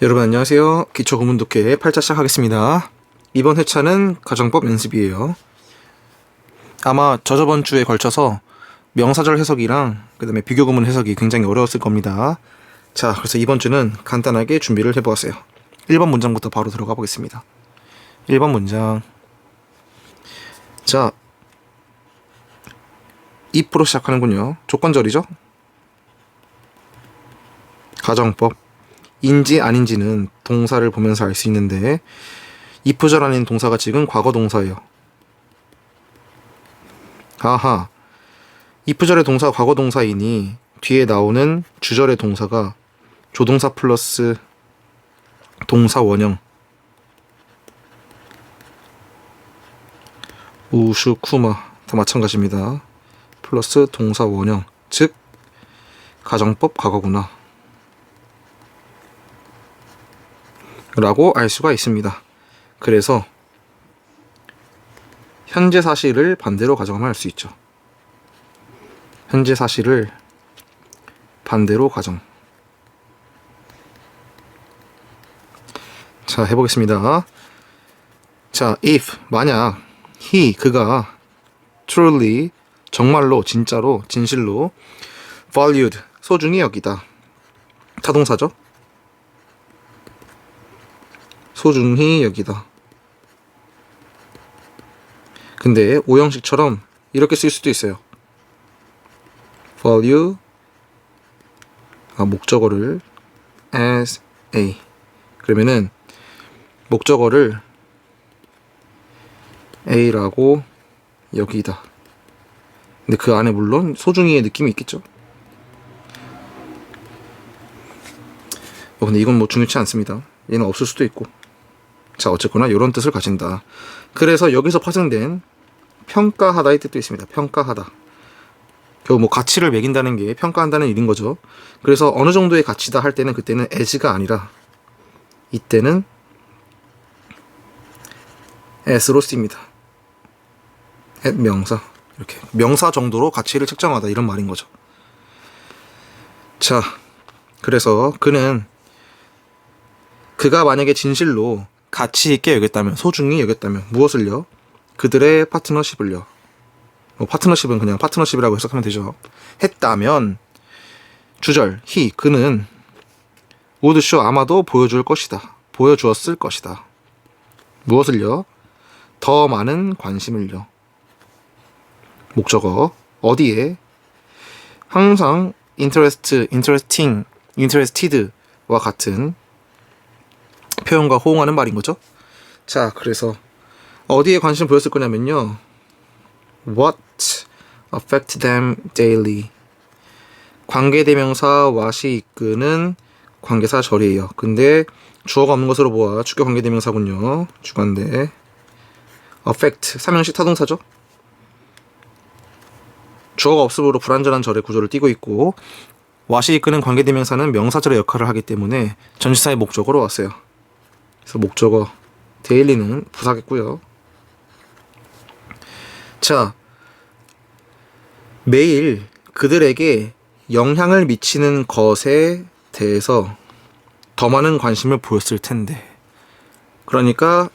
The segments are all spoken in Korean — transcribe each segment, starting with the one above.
여러분 안녕하세요. 기초구문독해 8차 시작하겠습니다. 이번 회차는 가정법 연습이에요. 아마 저저번 주에 걸쳐서 명사절 해석이랑 그 다음에 비교구문 해석이 굉장히 어려웠을 겁니다. 자, 그래서 이번 주는 간단하게 준비를 해보았어요. 1번 문장부터 바로 들어가 보겠습니다. 1번 문장. 자, if로 시작하는군요. 조건절이죠? 가정법. 인지 아닌지는 동사를 보면서 알 수 있는데 if절 아닌 동사가 지금 과거 동사예요. 아하, if절의 동사가 과거 동사이니 뒤에 나오는 주절의 동사가 조동사 플러스 동사 원형 우슈쿠마 다 마찬가지입니다. 플러스 동사 원형, 즉 가정법 과거구나 라고 알 수가 있습니다. 그래서 현재 사실을 반대로 가정하면 알 수 있죠. 현재 사실을 반대로 가정. 자, 해보겠습니다. 자, if 만약 그가 truly 정말로 진짜로 진실로 valued 소중히 여기다 타동사죠. 소중히 여기다. 근데 오형식처럼 이렇게 쓸 수도 있어요. value 목적어를 as a 그러면은 목적어를 a라고 여기다. 근데 그 안에 물론 소중히의 느낌이 있겠죠. 근데 이건 뭐 중요치 않습니다. 얘는 없을 수도 있고. 자, 어쨌거나 이런 뜻을 가진다. 그래서 여기서 파생된 평가하다의 뜻도 있습니다. 평가하다. 결국 뭐 가치를 매긴다는 게 평가한다는 일인 거죠. 그래서 어느 정도의 가치다 할 때는 그때는 as가 아니라 이때는 as로 씁니다. at 명사. 이렇게 명사 정도로 가치를 책정하다 이런 말인 거죠. 자, 그래서 그가 만약에 진실로 가치 있게 여겼다면, 소중히 여겼다면 무엇을요? 그들의 파트너십을요. 파트너십은 그냥 파트너십이라고 해석하면 되죠. 했다면 주절 그는 would show 아마도 보여줄 것이다. 보여주었을 것이다. 무엇을요? 더 많은 관심을요. 목적어 어디에? 항상 interest, interesting, interested와 같은 표현과 호응하는 말인 거죠. 자, 그래서 어디에 관심 보였을 거냐면요. What affect them daily. 관계대명사 what이 이끄는 관계사 절이에요. 근데 주어가 없는 것으로 보아 주격 관계대명사군요. 주관대 affect 삼형식 타동사죠. 주어가 없으므로 불완전한 절의 구조를 띠고 있고 what이 이끄는 관계대명사는 명사절의 역할을 하기 때문에 전치사의 목적어로 왔어요. 그래서 목적어 daily는 부사겠고요. 자, 매일 그들에게 영향을 미치는 것에 대해서 더 많은 관심을 보였을 텐데, 그러니까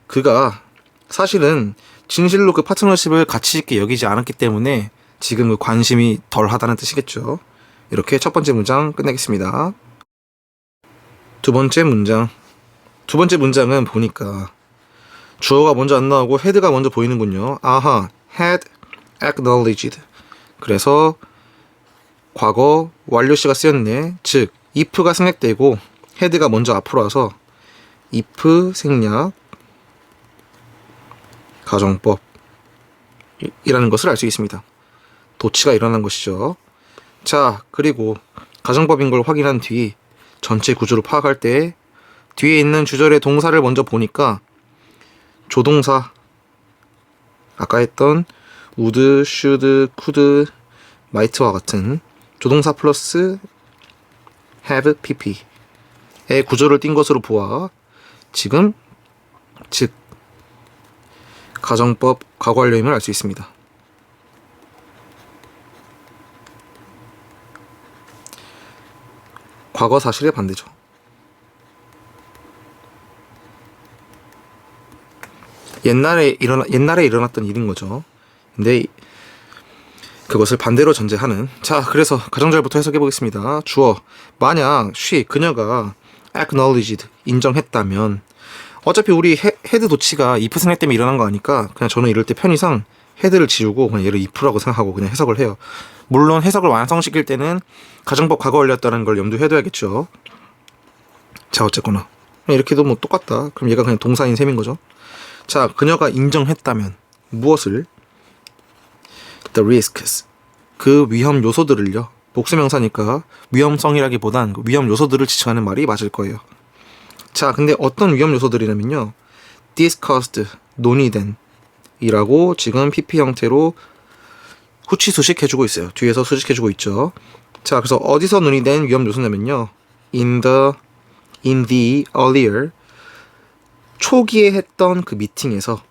그가 사실은 진실로 그 파트너십을 가치 있게 여기지 않았기 때문에 지금 그 관심이 덜하다는 뜻이겠죠. 이렇게 첫 번째 문장 끝내겠습니다. 두 번째 문장은 보니까 주어가 먼저 안 나오고 had가 먼저 보이는군요. 아하, had acknowledged. 그래서 과거 완료시가 쓰였네. 즉 if가 생략되고 had가 먼저 앞으로 와서 if 생략 가정법 이라는 것을 알 수 있습니다. 도치가 일어난 것이죠. 자, 그리고 가정법인 걸 확인한 뒤 전체 구조를 파악할 때 뒤에 있는 주절의 동사를 먼저 보니까 조동사 아까 했던 would, should, could, might와 같은 조동사 플러스 have, pp의 구조를 띈 것으로 보아 지금 즉 가정법 과거 완료임을 알 수 있습니다. 과거 사실의 반대죠. 옛날에 일어났던 일인 거죠. 근데 그것을 반대로 전제하는. 자, 그래서 가정절부터 해석해 보겠습니다. 주어. 만약 그녀가 acknowledged, 인정했다면, 어차피 우리 헤드 도치가 if 생략 때문에 일어난 거 아니까 그냥 저는 이럴 때 편의상 헤드를 지우고 그냥 얘를 if라고 생각하고 그냥 해석을 해요. 물론 해석을 완성시킬 때는 가정법 과거 완료했다는 걸 염두에 둬야겠죠. 자, 어쨌거나 이렇게도 뭐 똑같다. 그럼 얘가 그냥 동사인 셈인 거죠. 자, 그녀가 인정했다면 무엇을? The risks, 그 위험 요소들을요. 복수명사니까 위험성이라기보단 위험 요소들을 지칭하는 말이 맞을 거예요. 자, 근데 어떤 위험 요소들이냐면요, discussed, 논의된 이라고 지금 PP 형태로 후치 수식해주고 있어요. 뒤에서 수식해주고 있죠. 자, 그래서 어디서 논의된 위험 요소냐면요, in the earlier, 초기에 했던 그 미팅에서,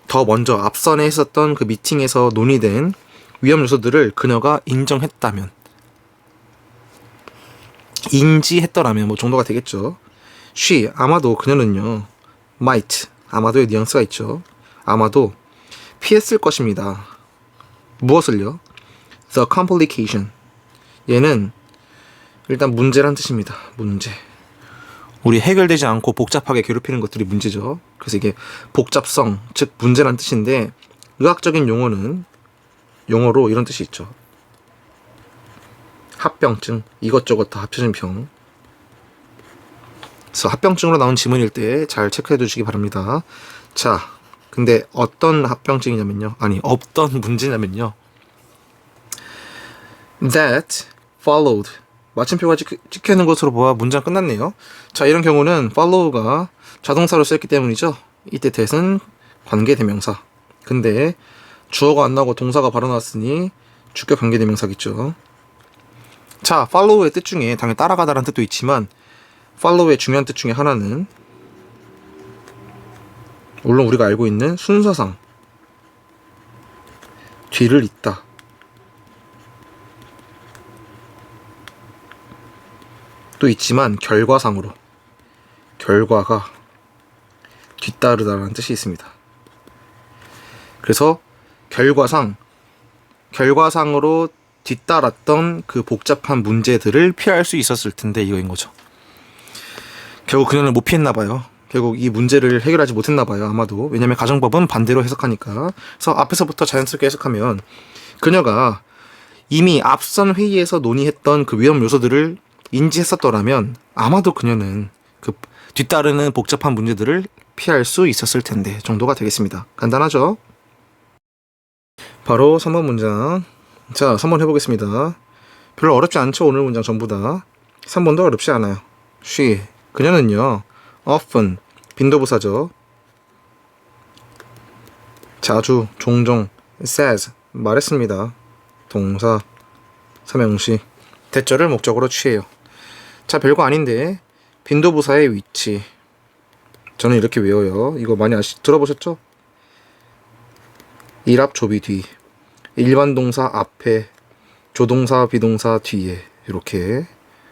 더 먼저 앞선에 했었던 그 미팅에서 논의된 위험 요소들을 그녀가 인정했다면, 인지했더라면 뭐 정도가 되겠죠. 아마도 그녀는요, might, 아마도의 뉘앙스가 있죠. 아마도 피했을 것입니다. 무엇을요? The complication. 얘는 일단 문제란 뜻입니다. 문제. 우리 해결되지 않고 복잡하게 괴롭히는 것들이 문제죠. 그래서 이게 복잡성, 즉 문제란 뜻인데, 의학적인 용어로 이런 뜻이 있죠. 합병증, 이것저것 다 합쳐진 병. 그래서 합병증으로 나온 지문일 때 잘 체크해 두시기 바랍니다. 자, 근데 어떤 합병증이냐면요, 없던 문제냐면요, that followed, 마침표가 찍혀 있는 것으로 보아 문장 끝났네요. 자, 이런 경우는 follow가 자동사로 쓰였기 때문이죠. 이때 that은 관계대명사. 근데 주어가 안 나오고 동사가 바로 나왔으니 주격 관계대명사겠죠. 자, follow의 뜻 중에 당연히 따라가다라는 뜻도 있지만, follow의 중요한 뜻 중에 하나는 물론 우리가 알고 있는 순서상 뒤를 잇다, 또 있지만 결과상으로, 결과가 뒤따르다라는 뜻이 있습니다. 그래서 결과상으로 뒤따랐던 그 복잡한 문제들을 피할 수 있었을 텐데 이거인 거죠. 결국 그녀는 못 피했나 봐요. 결국 이 문제를 해결하지 못했나 봐요. 아마도. 왜냐면 가정법은 반대로 해석하니까. 그래서 앞에서부터 자연스럽게 해석하면, 그녀가 이미 앞선 회의에서 논의했던 그 위험 요소들을 인지했었더라면 아마도 그녀는 그 뒤따르는 복잡한 문제들을 피할 수 있었을 텐데 정도가 되겠습니다. 간단하죠? 바로 3번 문장. 자, 3번 해보겠습니다. 별로 어렵지 않죠? 오늘 문장 전부 다. 3번도 어렵지 않아요. 그녀는요, often, 빈도부사죠. 자주, 종종, says, 말했습니다. 동사, 삼형식, 대절을 목적으로 취해요. 자, 별거 아닌데 빈도부사의 위치, 저는 이렇게 외워요. 이거 많이 들어보셨죠? 일합 조비 뒤, 일반 동사 앞에, 조동사 비동사 뒤에, 이렇게.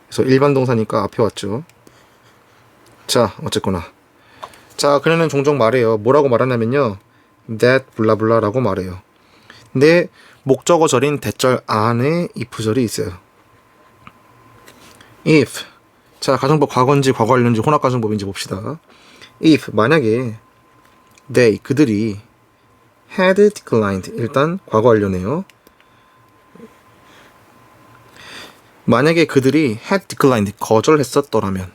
그래서 일반 동사니까 앞에 왔죠. 자, 어쨌거나. 자, 그녀는 종종 말해요. 뭐라고 말하냐면요, that 블라블라라고 말해요. 근데 목적어절인 대절 안에 if절이 있어요. if. 자, 가정법 과거인지 과거 완료인지 혼합가정법인지 봅시다. if, 만약에 they, 그들이 had declined, 일단 과거 완료네요. 만약에 그들이 had declined, 거절했었더라면,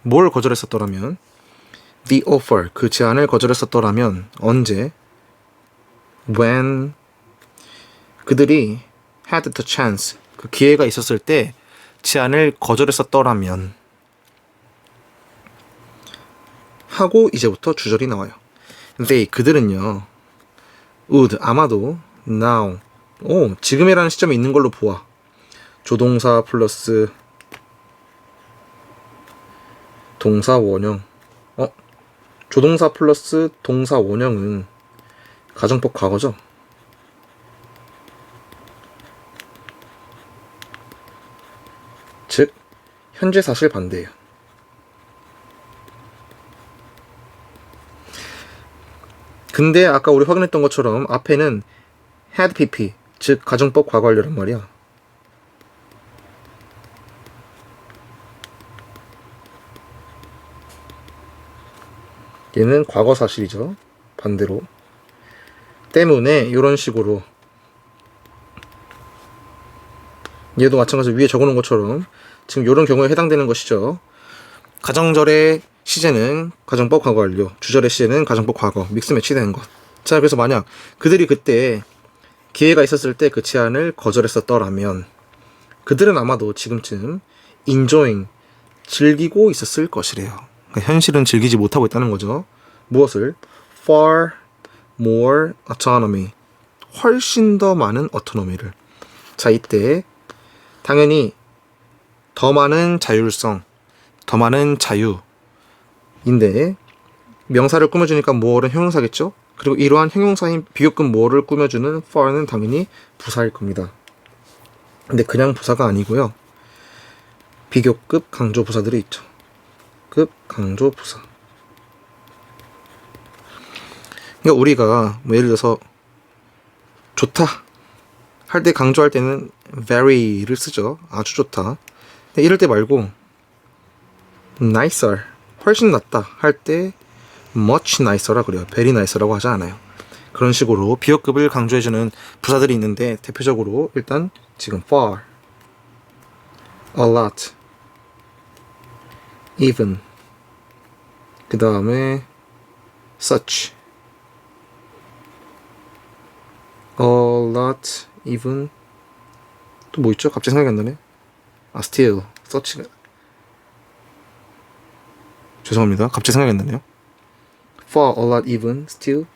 뭘 거절했었더라면? the offer, 그 제안을 거절했었더라면 언제? when 그들이 had the chance, 그 기회가 있었을 때 제안을 거절했었더라면 하고 이제부터 주절이 나와요. they, 그들은요, would, 아마도, now, 지금이라는 시점에 있는 걸로 보아. 조동사 플러스 동사 원형. 조동사 플러스 동사 원형은 가정법 과거죠. 즉 현재 사실 반대예요. 근데 아까 우리 확인했던 것처럼 앞에는 had pp, 즉 가정법 과거 완료란 말이야. 얘는 과거 사실이죠. 반대로. 때문에 이런 식으로 얘도 마찬가지로 위에 적어놓은 것처럼 지금 이런 경우에 해당되는 것이죠. 가정절의 시제는 가정법 과거 완료, 주절의 시제는 가정법 과거, 믹스 매치되는 것. 자, 그래서 만약 그들이 그때 기회가 있었을 때 그 제안을 거절했었더라면 그들은 아마도 지금쯤 enjoying, 즐기고 있었을 것이래요. 그러니까 현실은 즐기지 못하고 있다는 거죠. 무엇을? far more autonomy, 훨씬 더 많은 autonomy를. 자, 이때 당연히 더 많은 자율성, 더 많은 자유인데 명사를 꾸며주니까 more는 형용사겠죠? 그리고 이러한 형용사인 비교급 more를 꾸며주는 far는 당연히 부사일 겁니다. 근데 그냥 부사가 아니고요. 비교급 강조 부사들이 있죠. 급 강조 부사. 그러니까 우리가 뭐 예를 들어서 좋다 할 때 강조할 때는 very를 쓰죠. 아주 좋다. 근데 이럴 때 말고 nicer, 훨씬 낫다 할 때 much nicer라 그래요. very nicer라고 하지 않아요. 그런 식으로 비교급을 강조해주는 부사들이 있는데 대표적으로 일단 지금 far, a lot, even, 그 다음에 such, a lot, even, 또 뭐 있죠? 갑자기 생각이 안 나네. still, such가, 죄송합니다. 갑자기 생각이 안 나네요. for, a lot, even, still,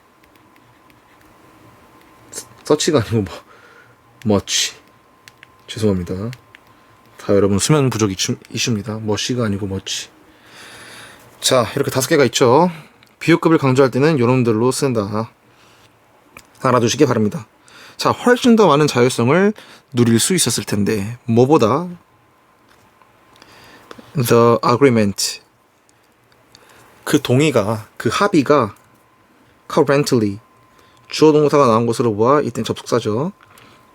such가 아니고 뭐 much, 죄송합니다. 다 여러분 수면 부족 이슈입니다. much가 아니고 much. 자, 이렇게 5개가 있죠. 비교급을 강조할 때는 이놈들로 쓴다. 알아두시기 바랍니다. 자, 훨씬 더 많은 자율성을 누릴 수 있었을 텐데 뭐보다 the agreement, 그 동의가, 그 합의가 currently, 주어 동사가 나온 것으로 보아 이땐 접속사죠.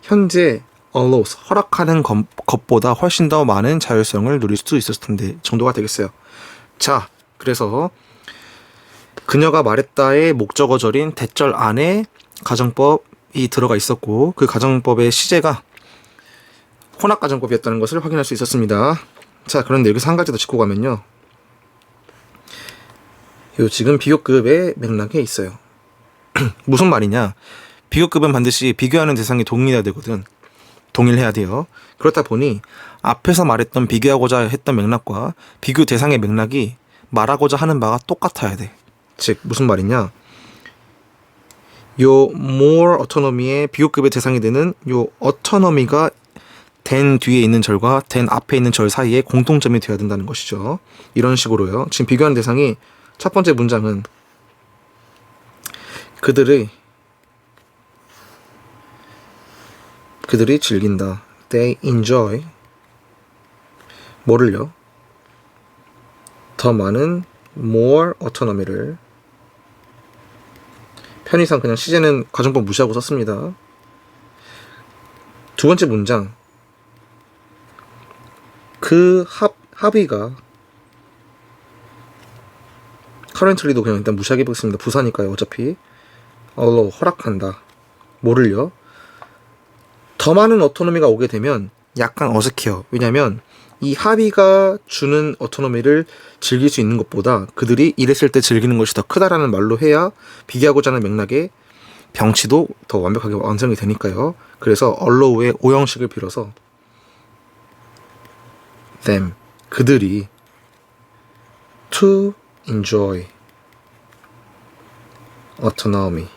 현재 allows, 허락하는 것보다 훨씬 더 많은 자율성을 누릴 수 있었을 텐데 정도가 되겠어요. 자, 그래서 그녀가 말했다의 목적어절인 대절 안에 가정법이 들어가 있었고 그 가정법의 시제가 혼합가정법이었다는 것을 확인할 수 있었습니다. 자, 그런데 여기서 한 가지 더 짚고 가면요. 요 지금 비교급의 맥락에 있어요. 무슨 말이냐? 비교급은 반드시 비교하는 대상이 동일해야 되거든. 동일해야 돼요. 그렇다 보니 앞에서 말했던 비교하고자 했던 맥락과 비교 대상의 맥락이 말하고자 하는 바가 똑같아야 돼. 즉 무슨 말이냐? 요 more autonomy의 비교급의 대상이 되는 요 autonomy가 된 뒤에 있는 절과 된 앞에 있는 절 사이에 공통점이 되어야 된다는 것이죠. 이런 식으로요. 지금 비교하는 대상이 첫 번째 문장은 그들이 즐긴다. They enjoy 뭐를요? 더 많은 more autonomy를. 편의상 그냥 시제는 가정법 무시하고 썼습니다. 두 번째 문장, 그 합의가 currently도 그냥 일단 무시하게 보겠습니다. 부사니까요. 어차피 allow, 허락한다. 뭐를요? 더 많은 어토노미가 오게 되면 약간 어색해요. 왜냐면 이 합의가 주는 어토노미를 즐길 수 있는 것보다 그들이 이랬을 때 즐기는 것이 더 크다라는 말로 해야 비교하고자 하는 맥락의 병치도 더 완벽하게 완성이 되니까요. 그래서 allow의 오형식을 빌어서 them, 그들이 to enjoy autonomy,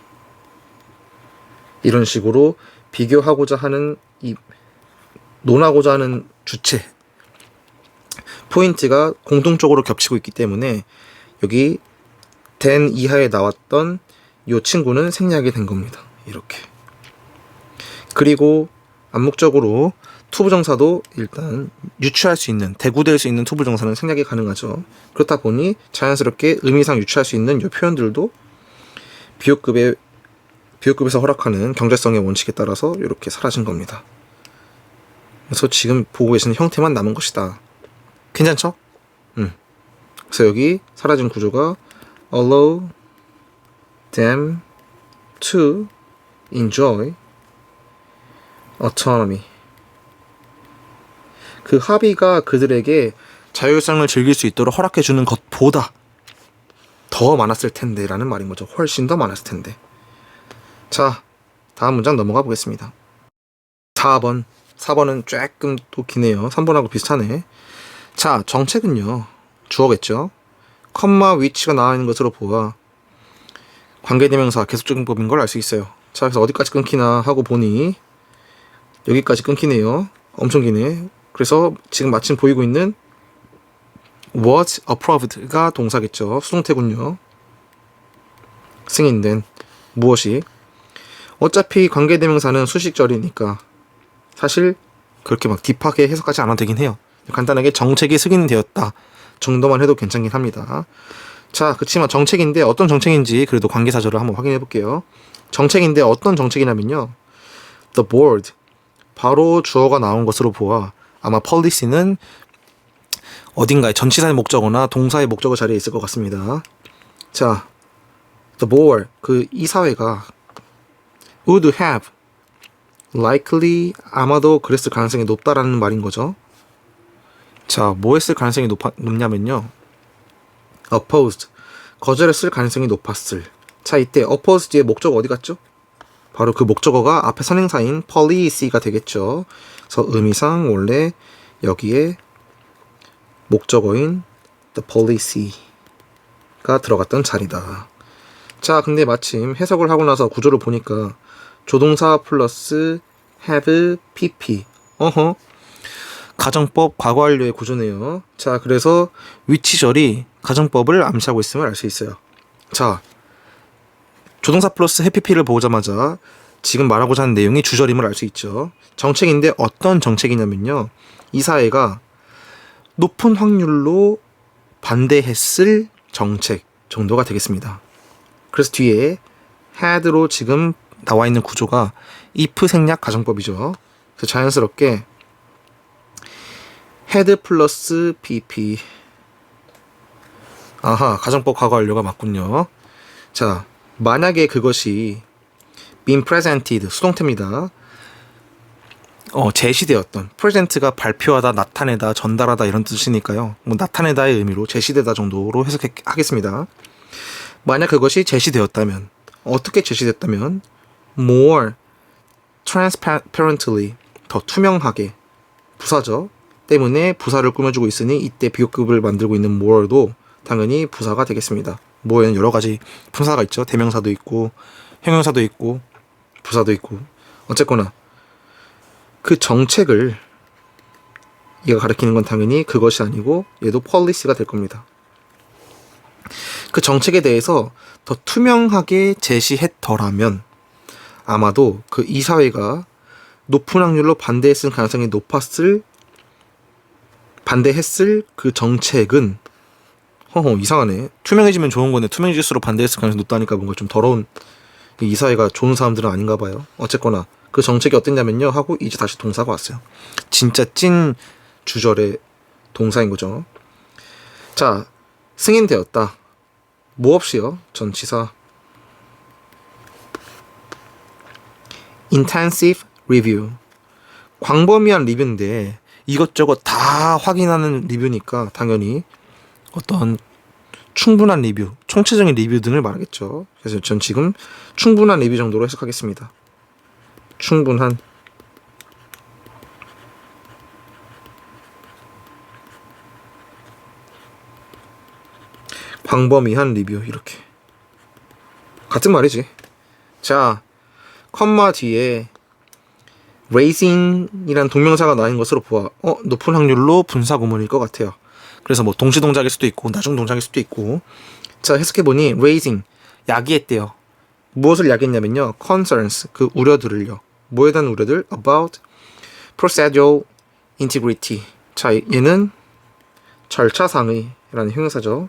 이런 식으로 비교하고자 하는 이 논하고자 하는 주체 포인트가 공통적으로 겹치고 있기 때문에 여기 then 이하에 나왔던 이 친구는 생략이 된 겁니다. 이렇게. 그리고 암묵적으로 투부정사도 일단 유추할 수 있는, 대구될 수 있는 투부정사는 생략이 가능하죠. 그렇다 보니 자연스럽게 의미상 유추할 수 있는 이 표현들도 비호급에서 허락하는 경제성의 원칙에 따라서 이렇게 사라진 겁니다. 그래서 지금 보고 계시는 형태만 남은 것이다. 괜찮죠? 그래서 여기 사라진 구조가 allow them to enjoy autonomy. 그 합의가 그들에게 자율성을 즐길 수 있도록 허락해주는 것보다 더 많았을 텐데 라는 말인 거죠. 훨씬 더 많았을 텐데. 자, 다음 문장 넘어가 보겠습니다. 4번은 조금 또 기네요. 3번하고 비슷하네. 자, 정책은요, 주어겠죠. 컴마 위치가 나와 있는 것으로 보아 관계대명사 계속적용법인 걸 알 수 있어요. 자, 그래서 어디까지 끊기나 하고 보니 여기까지 끊기네요. 엄청 기네. 그래서 지금 마침 보이고 있는 was approved가 동사겠죠. 수동태군요. 승인된 무엇이. 어차피 관계대명사는 수식절이니까 사실 그렇게 막 딥하게 해석하지 않아도 되긴 해요. 간단하게 정책이 승인되었다 정도만 해도 괜찮긴 합니다. 자, 그치만 정책인데 어떤 정책인지 그래도 관계사절을 한번 확인해 볼게요. 정책인데 어떤 정책이냐면요, the board, 바로 주어가 나온 것으로 보아 아마 policy는 어딘가에 전치사의 목적어나 동사의 목적어 자리에 있을 것 같습니다. 자, the board, 그 이사회가 would have, likely, 아마도 그랬을 가능성이 높다라는 말인 거죠. 자, 뭐 했을 가능성이 높냐면요, opposed, 거절했을 가능성이 높았을. 자, 이때 oppose 뒤에 목적어 어디 갔죠? 바로 그 목적어가 앞에 선행사인 policy가 되겠죠. 그래서 의미상 원래 여기에 목적어인 the policy가 들어갔던 자리다. 자, 근데 마침 해석을 하고 나서 구조를 보니까 조동사 플러스 have pp, 가정법 과거 완료의 구조네요. 자, 그래서 위치절이 가정법을 암시하고 있음을 알 수 있어요. 자, 조동사 플러스 have pp를 보자마자 지금 말하고자 하는 내용이 주절임을 알 수 있죠. 정책인데 어떤 정책이냐면요, 이 사회가 높은 확률로 반대했을 정책 정도가 되겠습니다. 그래서 뒤에 had로 지금 나와 있는 구조가 if 생략 가정법이죠. 그래서 자연스럽게 had 플러스 pp. 아하, 가정법 과거 완료가 맞군요. 자, 만약에 그것이 been presented, 수동태입니다. 제시되었던, present가 발표하다, 나타내다, 전달하다 이런 뜻이니까요. 뭐 나타내다의 의미로 제시되다 정도로 해석하겠습니다. 만약 그것이 제시되었다면, 어떻게 제시됐다면 more transparently, 더 투명하게, 부사죠. 때문에 부사를 꾸며주고 있으니 이때 비호급을 만들고 있는 more도 당연히 부사가 되겠습니다. more에는 여러 가지 분사가 있죠. 대명사도 있고 형용사도 있고 부사도 있고. 어쨌거나 그 정책을 얘가 가리키는 건 당연히 그것이 아니고 얘도 policy가 될 겁니다. 그 정책에 대해서 더 투명하게 제시했더라면 아마도 그 이사회가 높은 확률로 반대했을 가능성이 반대했을 그 정책은, 이상하네. 투명해지면 좋은 건데 투명해질수록 반대했을 가능성이 높다니까 뭔가 좀 더러운, 이사회가 좋은 사람들은 아닌가 봐요. 어쨌거나 그 정책이 어땠냐면요 하고 이제 다시 동사가 왔어요. 진짜 찐 주절의 동사인 거죠. 자, 승인되었다. 뭐 없이요? 전치사 intensive review, 광범위한 리뷰인데 이것저것 다 확인하는 리뷰니까 당연히 어떤 충분한 리뷰, 총체적인 리뷰 등을 말하겠죠. 그래서 전 지금 충분한 리뷰 정도로 해석하겠습니다. 충분한, 광범위한 리뷰, 이렇게 같은 말이지. 자, 컴마 뒤에 raising이란 동명사가 나인 것으로 보아 높은 확률로 분사 구문일 것 같아요. 그래서 뭐 동시 동작일 수도 있고 나중 동작일 수도 있고. 자, 해석해보니 raising, 야기했대요. 무엇을 야기했냐면요, concerns, 그 우려들을요. 뭐에 대한 우려들? about procedural integrity. 자, 얘는 절차상의 라는 형용사죠.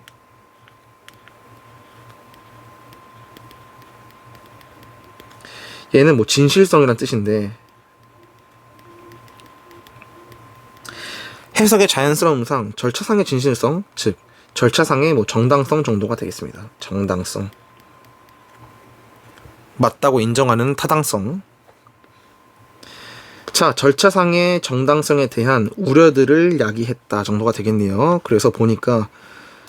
얘는 뭐 진실성이란 뜻인데 해석의 자연스러움상 절차상의 진실성, 즉 절차상의 뭐 정당성 정도가 되겠습니다. 정당성. 맞다고 인정하는 타당성. 자, 절차상의 정당성에 대한 우려들을 야기했다 정도가 되겠네요. 그래서 보니까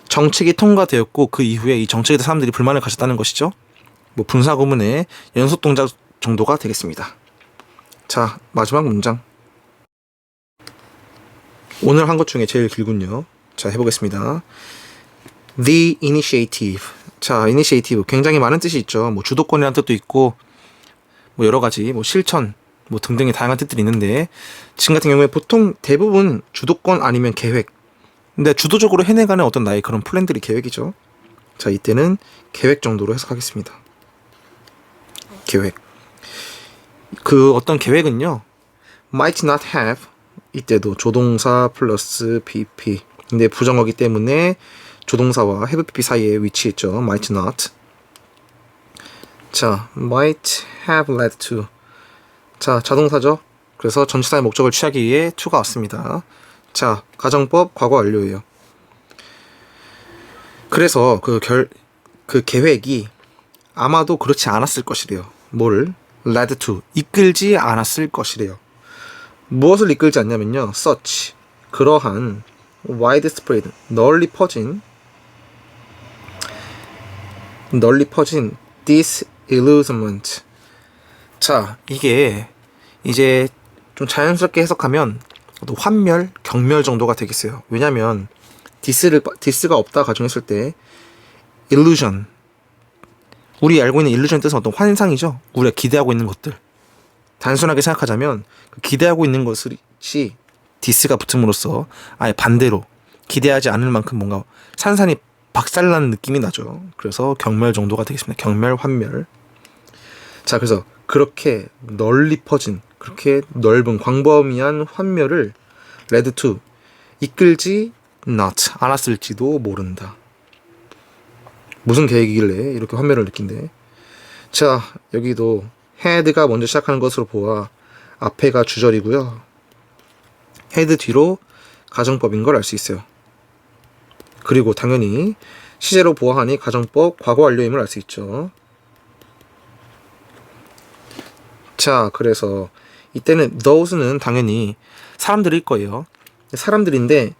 정책이 통과되었고 그 이후에 이 정책에 대해 사람들이 불만을 가졌다는 것이죠. 뭐 분사구문의 연속 동작 정도가 되겠습니다. 자, 마지막 문장. 오늘 한 것 중에 제일 길군요. 자, 해보겠습니다. The initiative. 자, initiative 굉장히 많은 뜻이 있죠. 뭐 주도권이라는 뜻도 있고 뭐 여러 가지 뭐 실천 뭐 등등의 다양한 뜻들이 있는데 지금 같은 경우에 보통 대부분 주도권 아니면 계획. 근데 주도적으로 해내가는 어떤 나의 그런 플랜들이 계획이죠. 자, 이때는 계획 정도로 해석하겠습니다. 계획. 그 어떤 계획은요. might not have 이때도 조동사 플러스 PP. 근데 부정어기 때문에 조동사와 have PP 사이에 위치했죠. might not. 자, might have led to. 자, 자동사죠. 그래서 전치사의 목적을 취하기 위해 to가 왔습니다. 자, 가정법 과거 완료예요. 그래서 그 계획이 아마도 그렇지 않았을 것이래요. 뭘? led to. 이끌지 않았을 것이래요. 무엇을 이끌지 않냐면요. such. 그러한 widespread. 널리 퍼진 disillusionment. 자, 이게 이제 좀 자연스럽게 해석하면 환멸, 경멸 정도가 되겠어요. 왜냐면 디스가 없다 가정했을 때 illusion. 우리 알고 있는 illusion 뜻은 어떤 환상이죠. 우리가 기대하고 있는 것들. 단순하게 생각하자면 기대하고 있는 것이 디스가 붙음으로써 아예 반대로 기대하지 않을 만큼 뭔가 산산이 박살나는 느낌이 나죠. 그래서 경멸 정도가 되겠습니다. 경멸, 환멸. 자, 그래서 그렇게 널리 퍼진 그렇게 넓은 광범위한 환멸을 led to 이끌지 not 않았을지도 모른다. 무슨 계획이길래 이렇게 환멸을 느낀대. 자, 여기도 had가 먼저 시작하는 것으로 보아 앞에가 주절이고요. had 뒤로 가정법인 걸 알 수 있어요. 그리고 당연히 시제로 보아하니 가정법 과거 완료임을 알 수 있죠. 자, 그래서 이때는 those는 당연히 사람들일 거예요. 사람들인데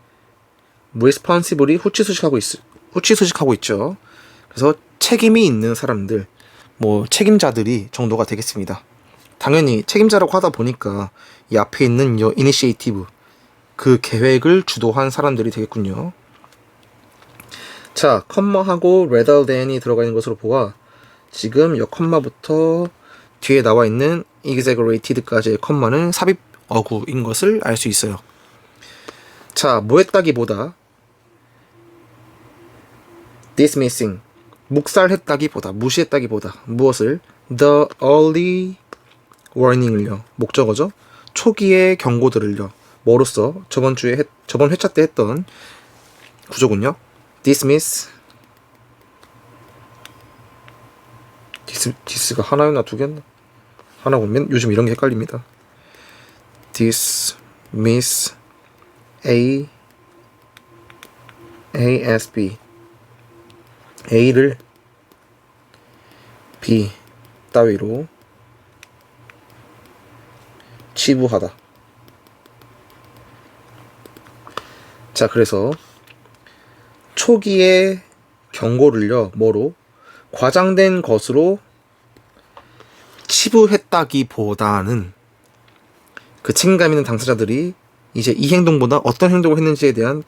responsibly 후치수식하고 있죠. 그래서 책임이 있는 사람들, 뭐 책임자들이 정도가 되겠습니다. 당연히 책임자라고 하다 보니까 이 앞에 있는 이 initiative, 그 계획을 주도한 사람들이 되겠군요. 자, 컴마하고 rather than이 들어가 있는 것으로 보아 지금 이 컴마부터 뒤에 나와 있는 exaggerated까지의 컴마는 삽입 어구인 것을 알 수 있어요. 자, 뭐 했다기보다 dismissing, 묵살했다기보다, 무시했다기보다 무엇을? the early warning을요. 목적어죠. 초기의 경고들을요. 뭐로써? 저번 회차 때 했던 구조군요. dismiss. 디스가 하나였나 두 개였나? 하나군요. 요즘 이런 게 헷갈립니다. dismiss ASB A를 B 따위로 치부하다. 자, 그래서 초기의 경고를요, 뭐로? 과장된 것으로 치부했다기보다는 그 책임감 있는 당사자들이 이제 이 행동보다 어떤 행동을 했는지에 대한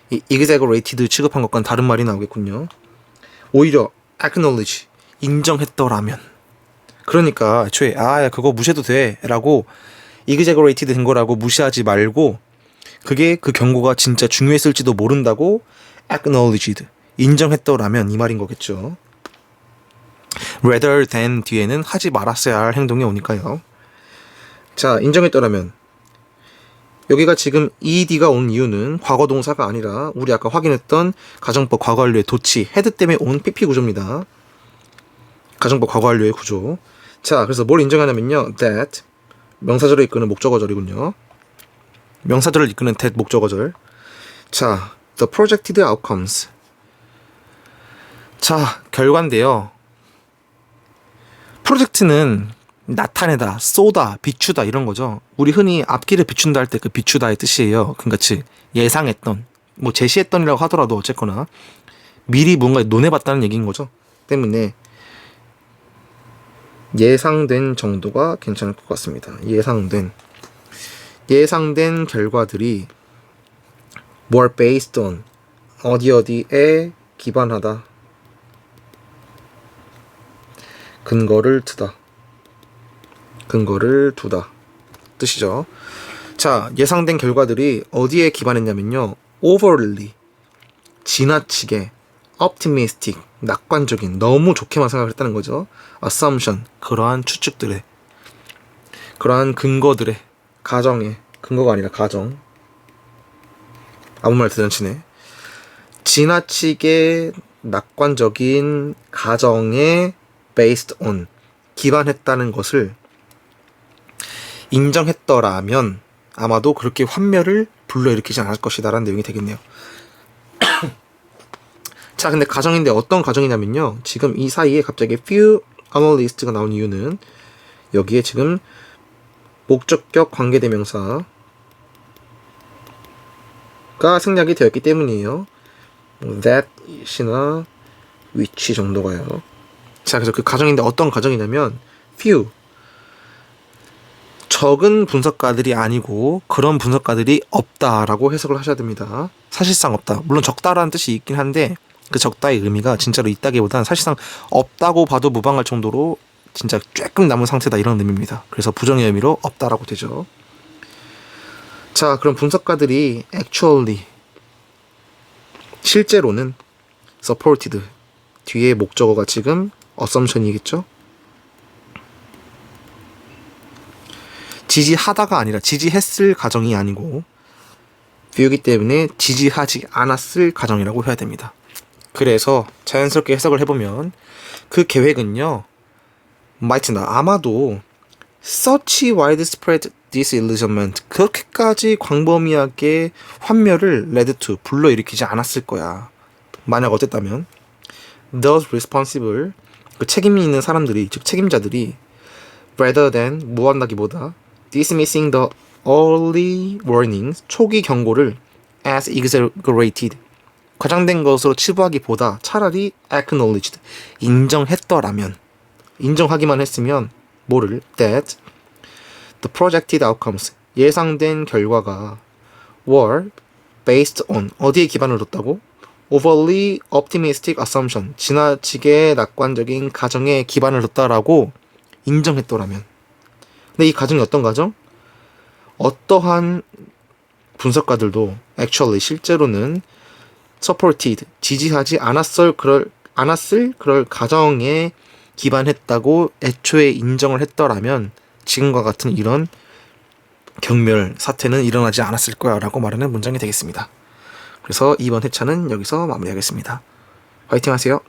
이 exaggerated 취급한 것과는 다른 말이 나오겠군요. 오히려 acknowledge, 인정했더라면. 그러니까 애초에 야 그거 무시해도 돼 라고 exaggerated 된 거라고 무시하지 말고 그게 그 경고가 진짜 중요했을지도 모른다고 acknowledged, 인정했더라면 이 말인 거겠죠. rather than 뒤에는 하지 말았어야 할 행동이 오니까요. 자, 인정했더라면 여기가 지금 ed가 온 이유는 과거 동사가 아니라 우리 아까 확인했던 가정법 과거 완료의 도치, 헤드 때문에 온 PP 구조입니다. 가정법 과거 완료의 구조. 자, 그래서 뭘 인정하냐면요. that 명사절을 이끄는 목적어절이군요. 명사절을 이끄는 that 목적어절. 자, the projected outcomes. 자, 결과인데요. 프로젝트는 나타내다, 쏘다, 비추다 이런 거죠. 우리 흔히 앞길을 비춘다 할 때 그 비추다의 뜻이에요. 그같이 예상했던, 뭐 제시했던이라고 하더라도 어쨌거나 미리 뭔가 논해봤다는 얘기인 거죠. 때문에 예상된 정도가 괜찮을 것 같습니다. 예상된 결과들이 more based on 어디에 기반하다, 근거를 두다 뜻이죠. 자, 예상된 결과들이 어디에 기반했냐면요. overly 지나치게, optimistic 낙관적인, 너무 좋게만 생각을 했다는 거죠. assumption 그러한 추측들에, 그러한 근거들에, 가정에, 근거가 아니라 가정, 아무 말 대잔치네. 지나치게 낙관적인 가정에 based on 기반했다는 것을 인정했더라면 아마도 그렇게 환멸을 불러일으키지 않을 것이다 라는 내용이 되겠네요. 자, 근데 가정인데 어떤 가정이냐면요. 지금 이 사이에 갑자기 few analyst가 나온 이유는 여기에 지금 목적격 관계대명사가 생략이 되었기 때문이에요. that이나 which 정도가요. 자, 그래서 그 가정인데 어떤 가정이냐면 few 적은 분석가들이 아니고 그런 분석가들이 없다라고 해석을 하셔야 됩니다. 사실상 없다. 물론 적다라는 뜻이 있긴 한데 그 적다의 의미가 진짜로 있다기보다는 사실상 없다고 봐도 무방할 정도로 진짜 쬐끔 남은 상태다 이런 의미입니다. 그래서 부정의 의미로 없다라고 되죠. 자, 그럼 분석가들이 actually 실제로는 supported 뒤에 목적어가 지금 assumption이겠죠. 지지하다가 아니라 지지했을 가정이 아니고 view이기 때문에 지지하지 않았을 가정이라고 해야 됩니다. 그래서 자연스럽게 해석을 해보면 그 계획은요, 아마도 such widespread disillusionment 그렇게까지 광범위하게 환멸을 led to 불러일으키지 않았을 거야. 만약 어땠다면 those responsible 그 책임이 있는 사람들이, 즉 책임자들이 rather than 무한다기보다 dismissing the early warnings 초기 경고를 as exaggerated 과장된 것으로 치부하기보다 차라리 acknowledged 인정했더라면, 인정하기만 했으면 뭐를 that the projected outcomes 예상된 결과가 were based on 어디에 기반을 뒀다고? overly optimistic assumption 지나치게 낙관적인 가정에 기반을 뒀다라고 인정했더라면. 근데 이 가정이 어떤 가정? 어떠한 분석가들도 actually 실제로는 supported 지지하지 않았을 그럴 가정에 기반했다고 애초에 인정을 했더라면 지금과 같은 이런 경멸 사태는 일어나지 않았을 거야 라고 말하는 문장이 되겠습니다. 그래서 이번 회차는 여기서 마무리하겠습니다. 화이팅 하세요.